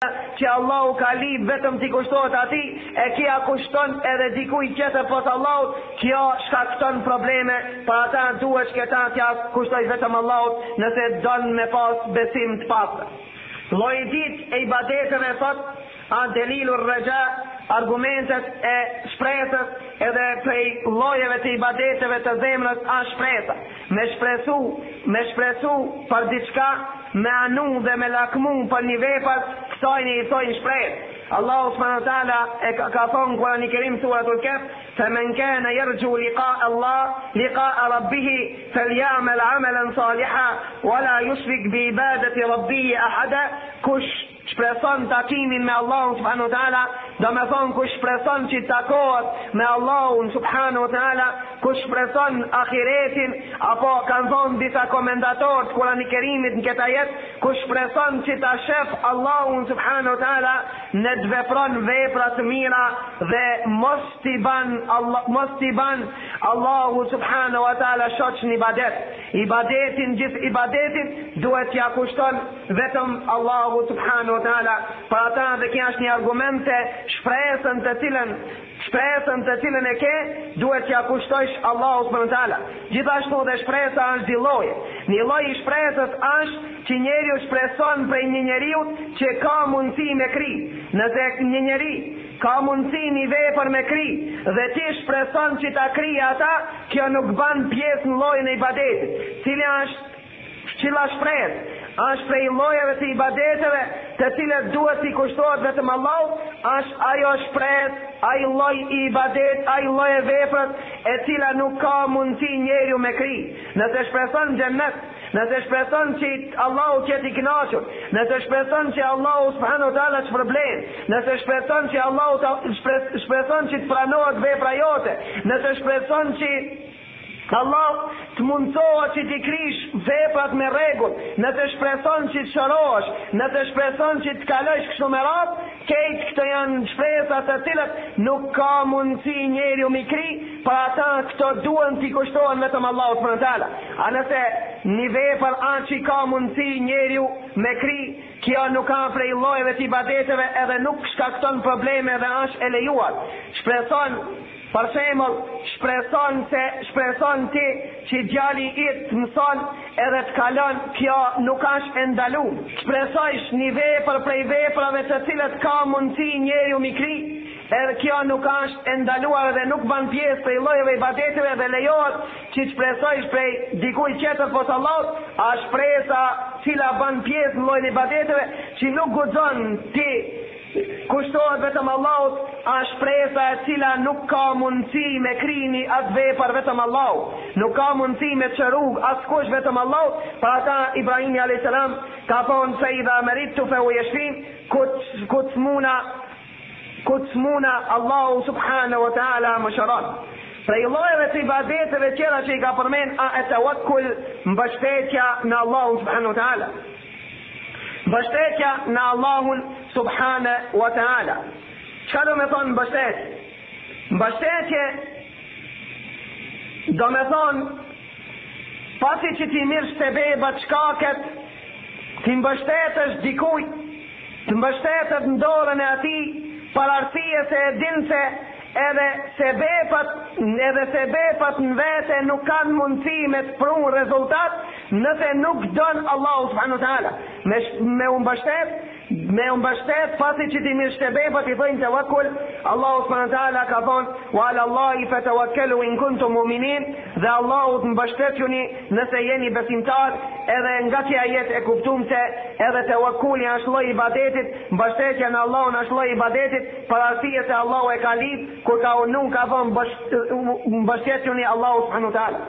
që Allahu ka lip vetëm t'i kushtohet ati, e kia kushton edhe dikuj tjetër pas Allahut, kjo shkakton probleme, për ata duhet që këta t'ja kushtoj vetëm Allahut nëse don me pas besim t'pastër. Lloj ditë e ibadeteve thot a delilur rëgja, argumentet e shpresës edhe prej llojeve të ibadeteve të zemrës a shpresa. Me shpresu për diçka, me anu dhe me lakmu për një vepër, kësajnë i thojnë shpresë. Allahu subhanahu wa taala ka thonë Kurani Kerim suratul Kahf, "Faman kana yarju liqa'a Allah, liqa'a rabbih, falyamal 'amalan salihan wa la yushrik bi ibadati rabbih ahada." Kush shpreson takimin me Allahun subhanahu wa taala, do me thonë kush shpreson që takohet me Allahun subhanahu wa taala, kush shpreson ahiretin, apo kanë thonë disa komentatorë të Kurani Kerimit në këtë ajet, kush shpreson që ta shef Allahun subhanahu wa taala, ne të vepron vepra të mira dhe mos t'i ban Allahu subhanahu wa taala shoq në ibadet. Gjithë ibadetin duhet t'ja kushton vetëm Allahu subhanahu wa taala. Për ata dhe kjo është një argumente shpresën të cilën e ke, duhet t'ja kushtojsh Allahu subhanahu wa taala. Gjithashtu dhe shpresa është dy lloje. Një lloj i shpresës është që njeriu shpreson prej një njeriu që ka mundësi me kri. Nëse një njeri ka mundësi një vepër me kri dhe ti shpreson që ta kri ata, kjo nuk ban pjesë në llojin e ibadetit. Cila shpresë është prej llojeve të ibadeteve të cilët duhet t'i kushtohet vetëm Allahut, është ajo shpresë, ai lloj i ibadet, ai lloj e veprës e cila nuk ka mundësi njeriu me kri. Nëse shpreson xhennet, nëse shpreson që Allahu qet i kënaqur, nëse shpreson që Allahu subhanahu wa taala të shpërblen, nëse shpreson që Allahu shpreson që të pranohet vepra jote, nëse shpreson që Allah të mundsohet që t'i krish veprat me rregull, nëse shpreson që të shërohesh, nëse shpreson që të kalojsh kështu me radhë, këto këto janë shpresa të cilat nuk ka mundësi njeriu mi kri, për ata këto duhen t'i kushtohen vetëm Allahut subhanahu wa taala. A nëse një vepër që ka mundësi njeriu me kri, kjo nuk ka prej llojeve të ibadeteve edhe nuk shkakton probleme dhe është e lejuar. Për shembull, shpreson ti që djali i të mëson edhe të kalon, kjo nuk është e ndaluar. Shpresojsh një vepër prej veprave të cilat ka mundësi njeriu mi kri, edhe kjo nuk është e ndaluar dhe nuk ban pjesë prej llojeve ibadeteve dhe lejohet që shpresojsh prej dikujt tjetër posa Allahut, a shpresa cila ban pjesë në llojin e ibadeteve që nuk guxon ti kushtohet vetëm Allahut, a shpresa e cila nuk ka mundësi me krini atë vepër vetëm Allahut, nuk ka mundësi me çrrug askush vetëm Allahut. Për ata Ibrahimi alayhis salam ka thonë se idha meritu fa yashfin, kutsmuna Allahu subhanahu wa taala musharat. Prej llojeve të ibadeteve tjera që i ka përmend e tawakkul, mbështetja në Allahun subhanahu wa taala. Mbështetja në Allahun subhanahu wa taala. Çka do me thonë mbështetje? Mbështetje do me thonë pasi që ti mirë sebebat shkaket, ti mbështetësh dikujt, të mbështetët në dorën e ati, për arsye se e din se edhe sebepat në vete nuk kanë mundësi me të prunë rezultat nëse nuk don Allahu subhanahu wa taala. Me mbështet pasi që ti mirë sebepat i thojnë tawakkul, Allahu subhanahu wa taala ka thonë wa ala Allahi fatawakkalu in kuntum mu'minin, dhe Allahut mbështetuni nëse jeni besimtar. Edhe nga kjo ajet e kuptum se edhe tawakkuli është lloj ibadetit, mbështetja në Allahun është lloj ibadetit, për arsye se Allahu e ka lip kur ka unu ka thonë mbështetuni Allahu subhanahu wa taala.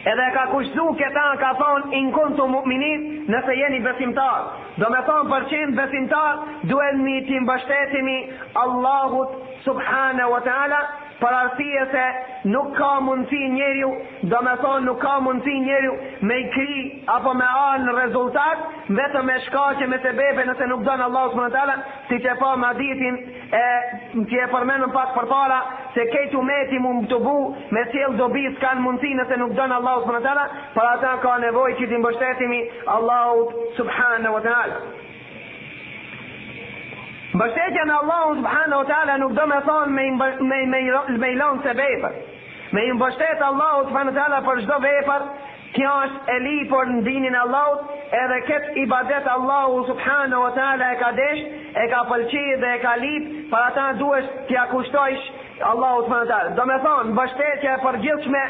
Edhe ka kushtu këta ka thonë in kuntum mu'minin, nëse jeni besimtar. Do me thonë për qenë besimtar duhet mi ti mbështetemi Allahut subhanahu wa taala, për arsye se nuk ka mundësi njeriu, do me thonë nuk ka mundësi njeriu me i kri apo me anë rezultat vetëm me shkaqe me sebebe nëse nuk donë Allahu subhanahu wa taala, si që pa me hadithin që e përmenëm pak përpara se kejt umeti mund të bu me sjell dobi s'kan mundësi nëse nuk donë Allahu subhanahu wa taala, për ata ka nevojë që t'i mbështetemi Allahu subhanahu wa taala. Mbështetja në Allahu subhanahu wa taala nuk do me thonë me i lanë sebebe. Me i mbështet Allahu subhanahu wa taala për çdo vepër, kjo është e lipur në dinin e Allahut, edhe këtë ibadet Allahu subhanahu wa taala e ka desh, e ka pëlqyer dhe e ka lip, për ata duhesh t'ia kushtojsh Allahu subhanahu wa taala. Do me thonë mbështetja e përgjithshme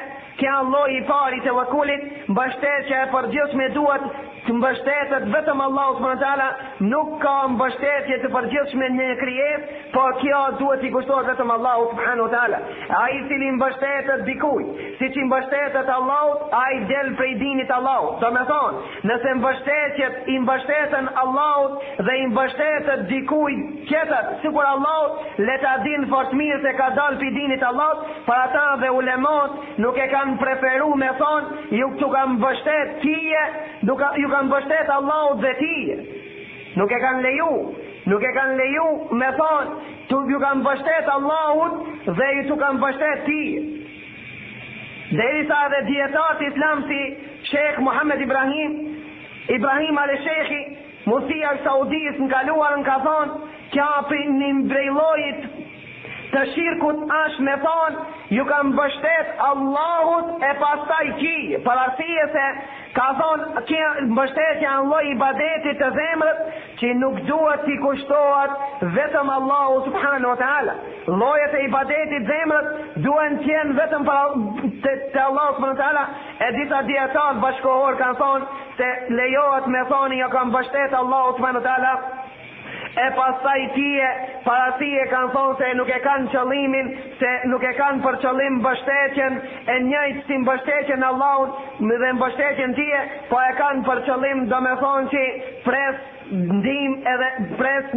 kjo lloji i parë të vekulit, mbështetja e përgjithshme duhet të mbështetet vetëm Allahu subhanahu wa taala, nuk ka mbështetje të përgjithshme në një krijesë, por kjo duhet i kushtohet vetëm Allahu subhanahu wa taala. Ai i cili mbështetet dikujt, siç i mbështetet Allahut, ai del prej dinit të Allahut. Do me thonë, nëse mbështetjet i mbështeten Allahut dhe i mbështetet dikujt tjetër, sikur Allahut, le ta din fort mirë se ka dalë prej dinit të Allahut, për ata dhe ulemot nuk e kanë preferu me thonë, ju këtu kanë mbështet tije, ju kanë mbështet Allahut dhe tije. Nuk e kanë leju me thonë, ju kanë mbështet Allahut dhe ju tu kanë mbështet tije. Derisa dhe dietat islam si Sheikh Muhammed Ibrahim al-Sheikhi, Muftia i Saudis në kaluarën ka thonë, kja për një mbrejlojit të shirkut është me thonë, ju kanë mbështet Allahut e pastaj kije, për arsye se ka thonë, kjo mbështetja në lloj ibadetit të zemrës që nuk duhet t'i kushtohet vetëm Allahu subhanahu wa taala. Llojet e ibadetit zemrës duhen të jenë vetëm te Allahu subhanahu wa taala. E disa dietar bashkohor kanë thonë se lejohet me thonë jo kanë mbështet Allahu subhanahu wa taala, e pastaj tije parasie kanë thonë se nuk e kanë qëllimin, se nuk e kanë për qëllim mbështetjen e njëjtë si mbështetjen Allahut dhe mbështetjen tije, po e kanë për qëllim do me thonë që pres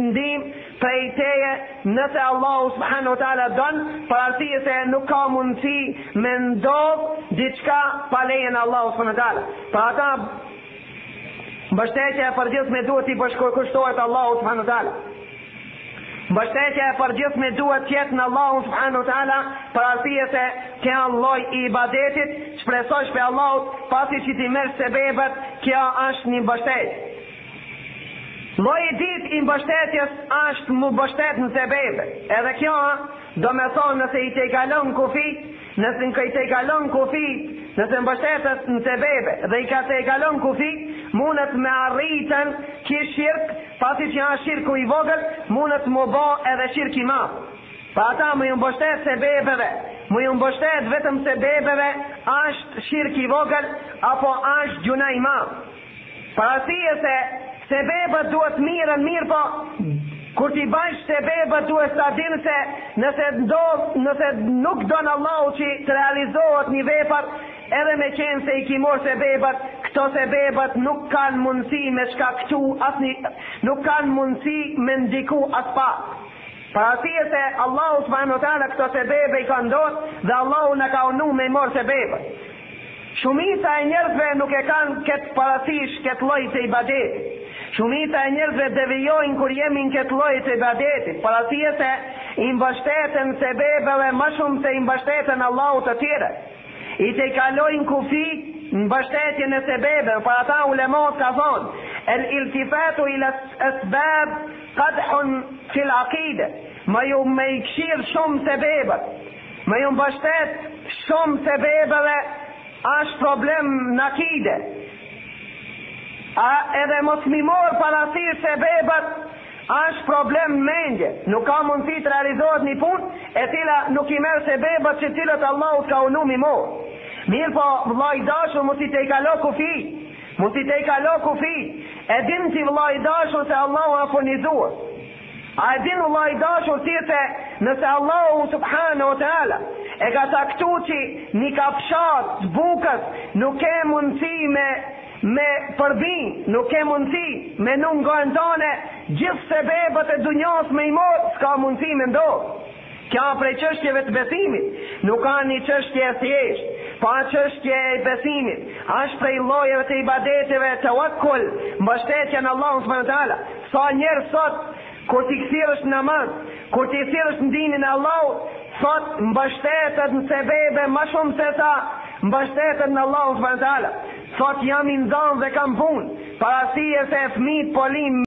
ndim prej teje nëse Allahu subhanahu wa taala don, parasie se nuk ka mundësi me ndodh diçka pa lejen Allahu subhanahu wa taala. Pa ata mbështetja e përgjithshme duhet i kushtohet Allahu subhanahu wa taala. Mbështetja e përgjithshme duhet të jetë në Allahu subhanahu wa taala, për arsye se kjo lloj i ibadetit shpresosh pe Allahut pasi që ti merr sebebet, kjo është një mbështetje. Lloji i dytë i mbështetjes është mu mbështet në sebebe. Edhe kjo do me thonë nëse i te kalon kufit, nëse mbështetet në sebebe dhe i ka te kalon kufit, mundet me arritën ki shirk, pasi që janë shirku i vogël, mundet më bo edhe shirk i madh. Pa ata më ju mbështet sebebeve, më ju mbështet vetëm sebebeve, është shirk i vogël apo është gjuna i madh. Parasia se sebebet duhet mirë, po kur ti bajsh sebebet duhet ta dinë se nëse nuk don Allahu që të realizohet një vepër, edhe me qenë se i ki morë sebebet, këto sebebet nuk kanë mundësi me shkaktu nuk kanë mundësi me ndiku as pak. Parasia se Allahu subhanahu wa taala këto sebebe i ka ndodhur dhe Allahu na ka unu me morë sebebet. Shumica e njerëzve nuk e kanë këtë parasysh këtë lloj të ibadetit. Shumica e njerëzve devijojnë kur jemi në këtë lloj të ibadetit. Parasia se i mbështeten sebebeve më shumë se i mbështeten Allahut të tjerë. I te kalojnë kufi në mbështetjen e sebebeve. Për ata ulemot ka thonë, el iltifatu ila asbab qadhun fil aqide. Me i kshirë shumë sebebet, me ju mbështet shumë sebebeve, është problem në akide. Edhe mos mi morë parasysh sebebet, është problem mendje. Nuk ka mundësi të realizohet një punë e cila nuk i merr sebebet që cilët Allahut ka unu mi morë. Mirë po, vllai dashur, mos i te i kalo kufi. E din ti vllai dashur se Allahu a furnizuar. A e din vllai dashur ti se nëse Allahu subhanahu wa taala e ka saktu që një kapshat bukës nuk e mundësi me përbin, nuk e mundësi me nuk ngojnë tane, gjithë sebebet e dunjas me i morë, s'ka mundësi me ndodhë. Kjo prej çështjeve të besimit, nuk ka një çështje e thjeshtë, pa çështje e besimit. Është prej llojeve të ibadeteve tawakkul, mbështetja në Allahun subhanahu wa taala. Sa njerëz sot kur ti kthirësh në namaz, kur ti thirrësh në dinin e Allahut, sot mbështetet në sebebe më shumë se sa mbështetet në Allahun subhanahu wa taala. Sot jam i nxanë dhe kam punë, parasije se fëmijët po lim